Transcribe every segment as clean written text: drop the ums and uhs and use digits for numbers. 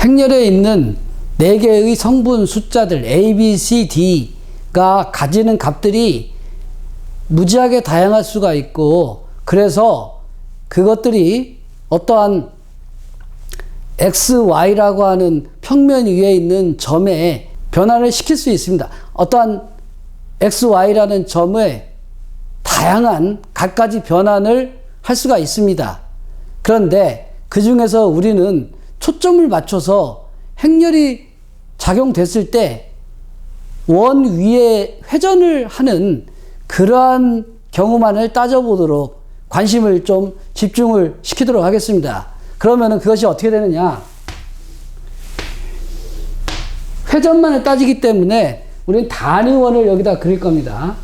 행렬에 있는 4개의 성분 숫자들 A, B, C, D가 가지는 값들이 무지하게 다양할 수가 있고, 그래서 그것들이 어떠한 X, Y라고 하는 평면 위에 있는 점에 변화를 시킬 수 있습니다. 어떠한 X, Y라는 점에 다양한 갖가지 변환을 할 수가 있습니다. 그런데 그 중에서 우리는 초점을 맞춰서 행렬이 작용됐을 때 원 위에 회전을 하는 그러한 경우만을 따져보도록 관심을 좀 집중을 시키도록 하겠습니다. 그러면은 그것이 어떻게 되느냐? 회전만을 따지기 때문에 우리는 단위원을 여기다 그릴 겁니다.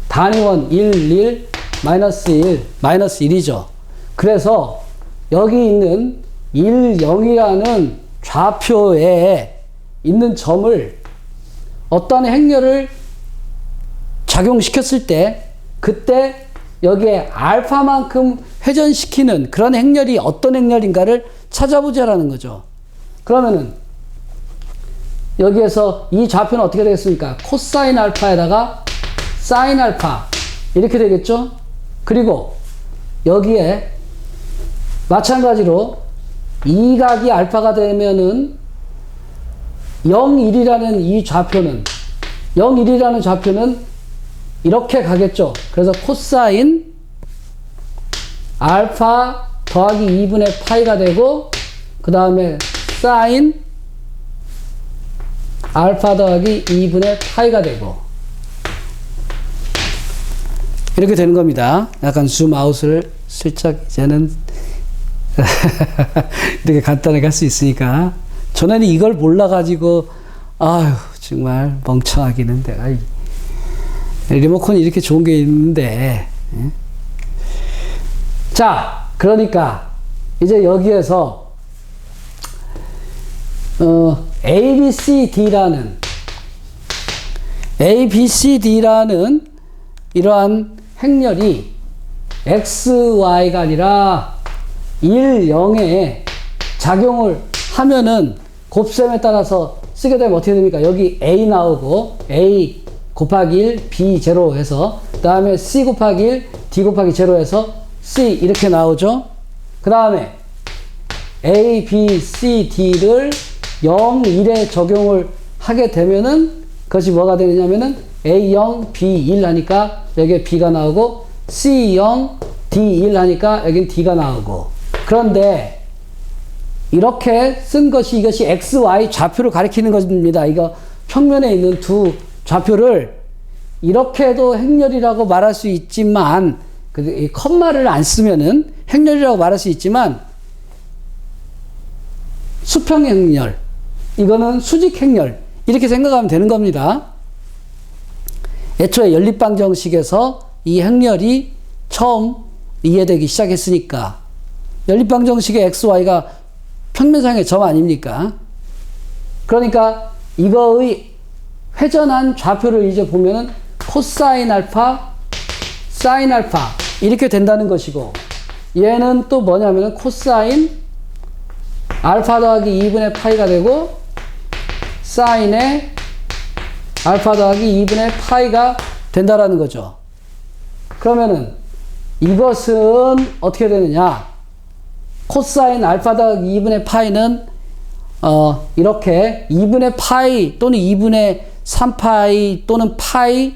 단위원 1, 1, 마이너스 1, 마이너스 1이죠. 그래서 여기 있는 1, 0이라는 좌표에 있는 점을 어떤 행렬을 작용시켰을 때 그때 여기에 알파만큼 회전시키는 그런 행렬이 어떤 행렬인가를 찾아보자라는 거죠. 그러면은 여기에서 이 좌표는 어떻게 되겠습니까? 코사인 알파에다가 사인 알파 이렇게 되겠죠? 그리고 여기에 마찬가지로 이 각이 알파가 되면은 0, 1이라는 이 좌표는 0, 1이라는 좌표는 이렇게 가겠죠. 그래서 코사인 알파 더하기 2분의 파이가 되고 그 다음에 사인 알파 더하기 2분의 파이가 되고 이렇게 되는 겁니다. 약간 줌아웃을 슬쩍 이제는 이렇게 간단하게 할 수 있으니까. 전에는 이걸 몰라가지고 아유 정말 멍청하기는 내가 리모컨이 이렇게 좋은 게 있는데. 자, 그러니까 이제 여기에서 A, B, C, D라는 이러한 행렬이 X, Y가 아니라 1, 0에 작용을 하면은 곱셈에 따라서 쓰게 되면 어떻게 됩니까? 여기 A 나오고 A 곱하기 1, B 제로 해서 그 다음에 C 곱하기 1, D 곱하기 제로 해서 C 이렇게 나오죠. 그 다음에 A, B, C, D를 0, 1에 적용을 하게 되면은 그것이 뭐가 되느냐면은 A0, B1 하니까 여기에 B가 나오고 C0, D1 하니까 여긴 D가 나오고. 그런데 이렇게 쓴 것이 이것이 X, Y 좌표를 가리키는 것입니다. 이거 평면에 있는 두 좌표를 이렇게도 행렬이라고 말할 수 있지만 이 컴마를 안 쓰면은 행렬이라고 말할 수 있지만 수평 행렬 이거는 수직 행렬 이렇게 생각하면 되는 겁니다. 애초에 연립방정식에서 이 행렬이 처음 이해되기 시작했으니까 연립방정식의 X, Y가 평면상의 점 아닙니까? 그러니까 이거의 회전한 좌표를 이제 보면은 코사인 알파, 사인 알파 이렇게 된다는 것이고 얘는 또 뭐냐면은 코사인 알파 더하기 2분의 파이가 되고 사인의 알파 더하기 2분의 파이가 된다라는 거죠. 그러면은 이것은 어떻게 되느냐? 코사인 알파 더하기 2분의 파이는 이렇게 2분의 파이 또는 2분의 3파이 또는 파이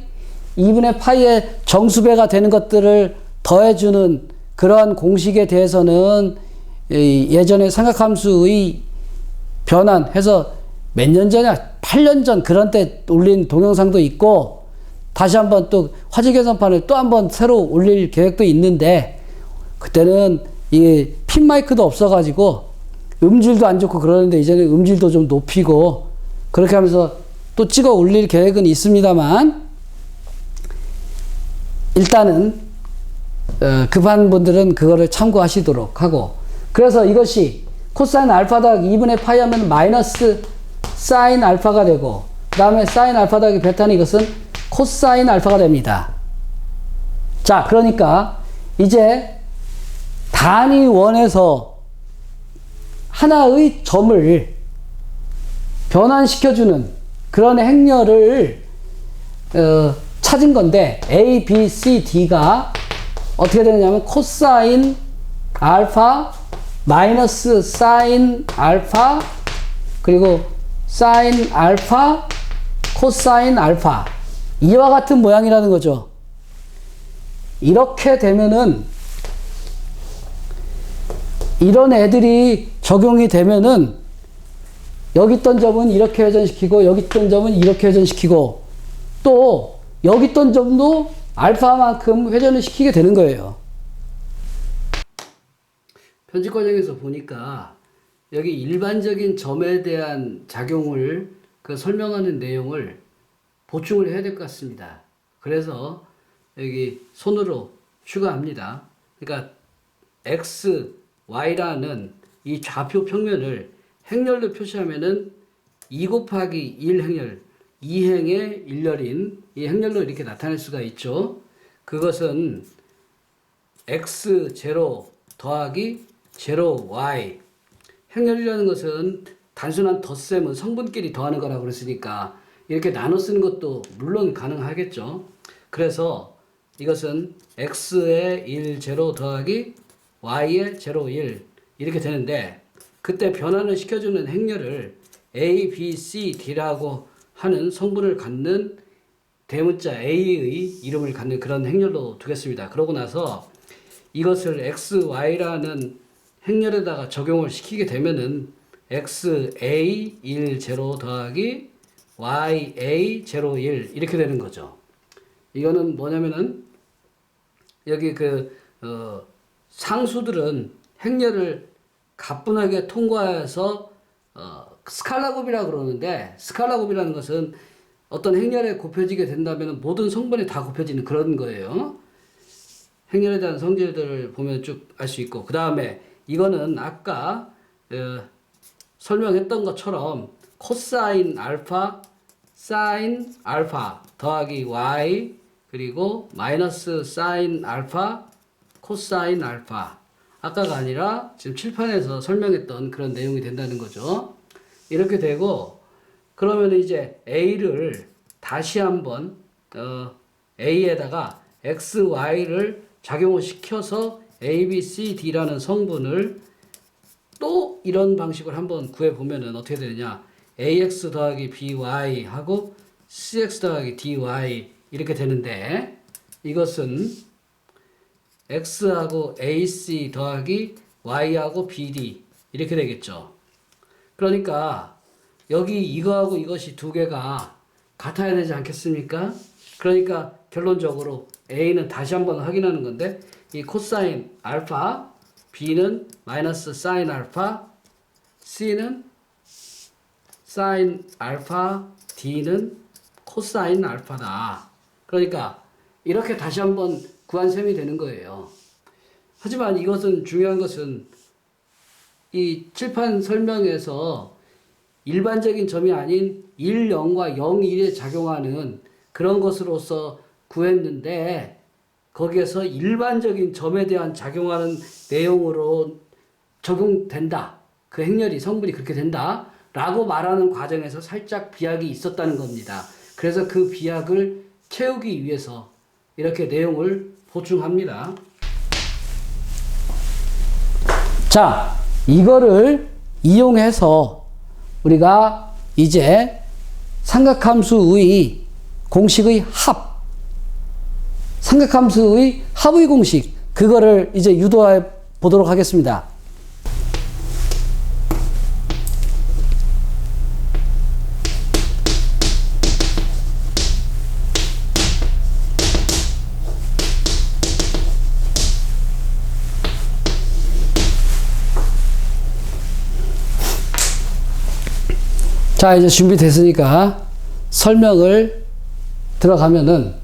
2분의 파이의 정수배가 되는 것들을 더해주는 그러한 공식에 대해서는 예전에 삼각함수의 변환해서 몇 년 전이야 8년 전 그런 때 올린 동영상도 있고 다시 한번 또 화제계산판을 또 한번 새로 올릴 계획도 있는데 그때는 이 핀 마이크도 없어가지고 음질도 안 좋고 그러는데 이제는 음질도 좀 높이고 그렇게 하면서 또 찍어 올릴 계획은 있습니다만 일단은 급한 분들은 그거를 참고하시도록 하고 그래서 이것이 코사인 알파 더하기 2분의 파이 하면 마이너스 사인 알파가 되고 그 다음에 사인 알파 더하기 베타는 이것은 코사인 알파가 됩니다. 자, 그러니까 이제 단위 원에서 하나의 점을 변환시켜주는 그런 행렬을 찾은 건데 A, B, C, D가 어떻게 되느냐면 코사인 알파 마이너스 사인 알파 그리고 사인 알파 코사인 알파 이와 같은 모양이라는 거죠. 이렇게 되면은 이런 애들이 적용이 되면은 여기 있던 점은 이렇게 회전시키고 여기 있던 점은 이렇게 회전시키고 또 여기 있던 점도 알파만큼 회전을 시키게 되는 거예요. 편집 과정에서 보니까 여기 일반적인 점에 대한 작용을 설명하는 내용을 보충을 해야 될 것 같습니다. 그래서 여기 손으로 추가합니다. 그러니까 x, y라는 이 좌표 평면을 행렬로 표시하면은 2 곱하기 1 행렬, 2행의 일렬인 이 행렬로 이렇게 나타낼 수가 있죠. 그것은 x0 더하기 0y. 행렬이라는 것은 단순한 덧셈은 성분끼리 더하는 거라고 그랬으니까 이렇게 나눠 쓰는 것도 물론 가능하겠죠. 그래서 이것은 x의 1, 0 더하기 y의 0, 1 이렇게 되는데 그때 변환을 시켜주는 행렬을 A, B, C, D라고 하는 성분을 갖는 대문자 A의 이름을 갖는 그런 행렬로 두겠습니다. 그러고 나서 이것을 x, y라는 행렬에다가 적용을 시키게 되면은 xa 1, 0 더하기 ya 0, 1 이렇게 되는 거죠. 이거는 뭐냐면은 여기 상수들은 행렬을 가뿐하게 통과해서 스칼라 곱이라고 그러는데 스칼라 곱이라는 것은 어떤 행렬에 곱해지게 된다면 모든 성분이 다 곱해지는 그런 거예요. 행렬에 대한 성질들을 보면 쭉 알 수 있고 그 다음에 이거는 아까 설명했던 것처럼 코사인 알파 사인 알파 더하기 y 그리고 마이너스 사인 알파 코사인 알파 아까가 아니라 지금 칠판에서 설명했던 그런 내용이 된다는 거죠. 이렇게 되고 그러면 이제 A를 다시 한번 A에다가 X, Y를 작용을 시켜서 A, B, C, D라는 성분을 또 이런 방식으로 한번 구해보면은 어떻게 되느냐. AX 더하기 BY 하고 CX 더하기 DY 이렇게 되는데 이것은 X하고 AC 더하기 Y하고 BD 이렇게 되겠죠. 그러니까 여기 이거하고 이것이 두 개가 같아야 되지 않겠습니까? 그러니까 결론적으로 A는 다시 한번 확인하는 건데 이 코사인 알파, B는 마이너스 사인 알파, C는 사인 알파, D는 코사인 알파다. 그러니까 이렇게 다시 한번 구한 셈이 되는 거예요. 하지만 이것은 중요한 것은 이 칠판 설명에서 일반적인 점이 아닌 1, 0과 0, 1에 작용하는 그런 것으로서 구했는데 거기에서 일반적인 점에 대한 작용하는 내용으로 적용된다. 그 행렬이 성분이 그렇게 된다. 라고 말하는 과정에서 살짝 비약이 있었다는 겁니다. 그래서 그 비약을 채우기 위해서 이렇게 내용을 보충합니다. 자, 이거를 이용해서 우리가 이제 삼각함수의 공식의 삼각함수의 합의 공식, 그거를 이제 유도해 보도록 하겠습니다. 자, 이제 준비됐으니까 설명을 들어가면은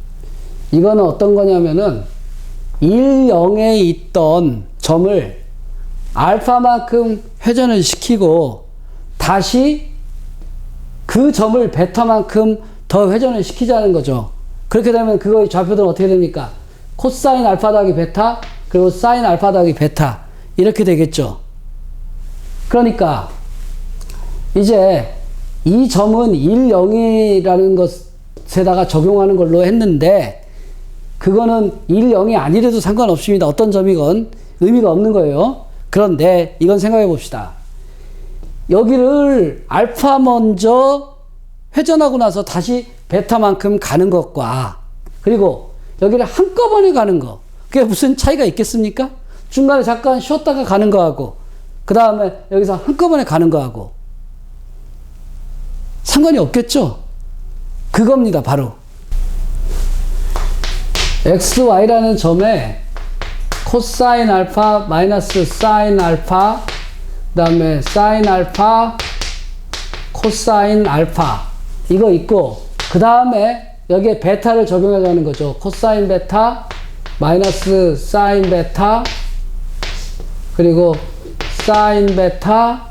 이거는 어떤 거냐면은 1, 0에 있던 점을 알파만큼 회전을 시키고 다시 그 점을 베타만큼 더 회전을 시키자는 거죠. 그렇게 되면 그거의 좌표들은 어떻게 됩니까? 코사인 알파 더하기 베타 그리고 사인 알파 더하기 베타 이렇게 되겠죠. 그러니까 이제 이 점은 1, 0이라는 것에다가 적용하는 걸로 했는데 그거는 1, 0이 아니래도 상관없습니다. 어떤 점이건 의미가 없는 거예요. 그런데 이건 생각해 봅시다. 여기를 알파 먼저 회전하고 나서 다시 베타만큼 가는 것과 그리고 여기를 한꺼번에 가는 거 그게 무슨 차이가 있겠습니까? 중간에 잠깐 쉬었다가 가는 거하고 그 다음에 여기서 한꺼번에 가는 거하고 상관이 없겠죠? 그겁니다. 바로 XY라는 점에 코사인 알파 마이너스 사인 알파 그 다음에 사인 알파 코사인 알파 이거 있고 그 다음에 여기에 베타를 적용하자는 거죠. 코사인 베타 마이너스 사인 베타 그리고 사인 베타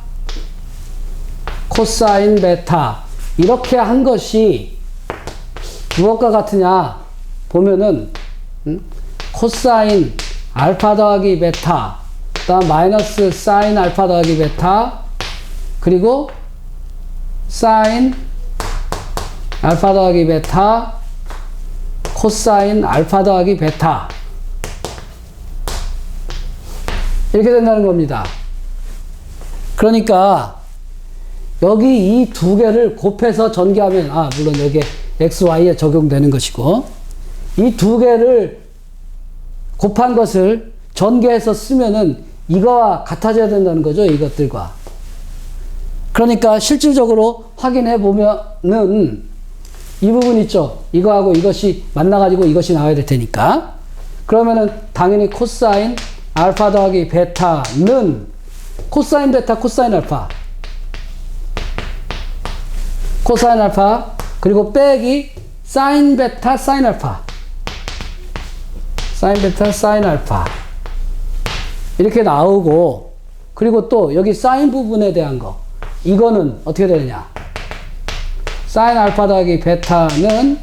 코사인 베타 이렇게 한 것이 무엇과 같으냐 보면은 코사인 알파 더하기 베타 그 다음 마이너스 사인 알파 더하기 베타 그리고 사인 알파 더하기 베타 코사인 알파 더하기 베타 이렇게 된다는 겁니다. 그러니까 여기 이 두 개를 곱해서 전개하면 물론 여기에 XY에 적용되는 것이고 이 두 개를 곱한 것을 전개해서 쓰면은 이거와 같아져야 된다는 거죠. 이것들과. 그러니까 실질적으로 확인해 보면은 이 부분 있죠. 이거하고 이것이 만나가지고 이것이 나와야 될 테니까. 그러면은 당연히 코사인 알파 더하기 베타는 코사인 베타 코사인 알파 코사인 알파 그리고 빼기 사인 베타 사인 알파 사인 베타 사인 알파 이렇게 나오고 그리고 또 여기 사인 부분에 대한 거 이거는 어떻게 되느냐 사인 알파 더하기 베타는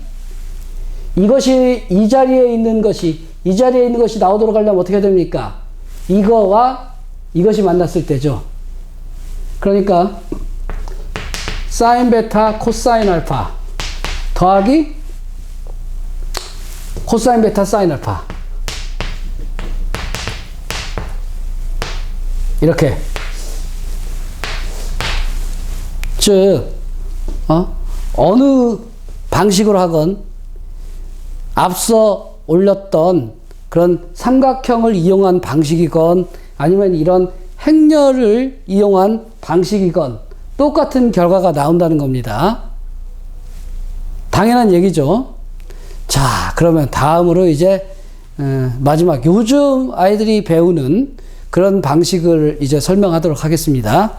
이것이 이 자리에 있는 것이 나오도록 하려면 어떻게 됩니까? 이거와 이것이 만났을 때죠. 그러니까 사인 베타 코사인 알파 더하기 코사인 베타 사인 알파 이렇게 즉 어느 방식으로 하건 앞서 올렸던 그런 삼각형을 이용한 방식이건 아니면 이런 행렬을 이용한 방식이건 똑같은 결과가 나온다는 겁니다. 당연한 얘기죠. 자, 그러면 다음으로 이제 마지막 요즘 아이들이 배우는 그런 방식을 이제 설명하도록 하겠습니다.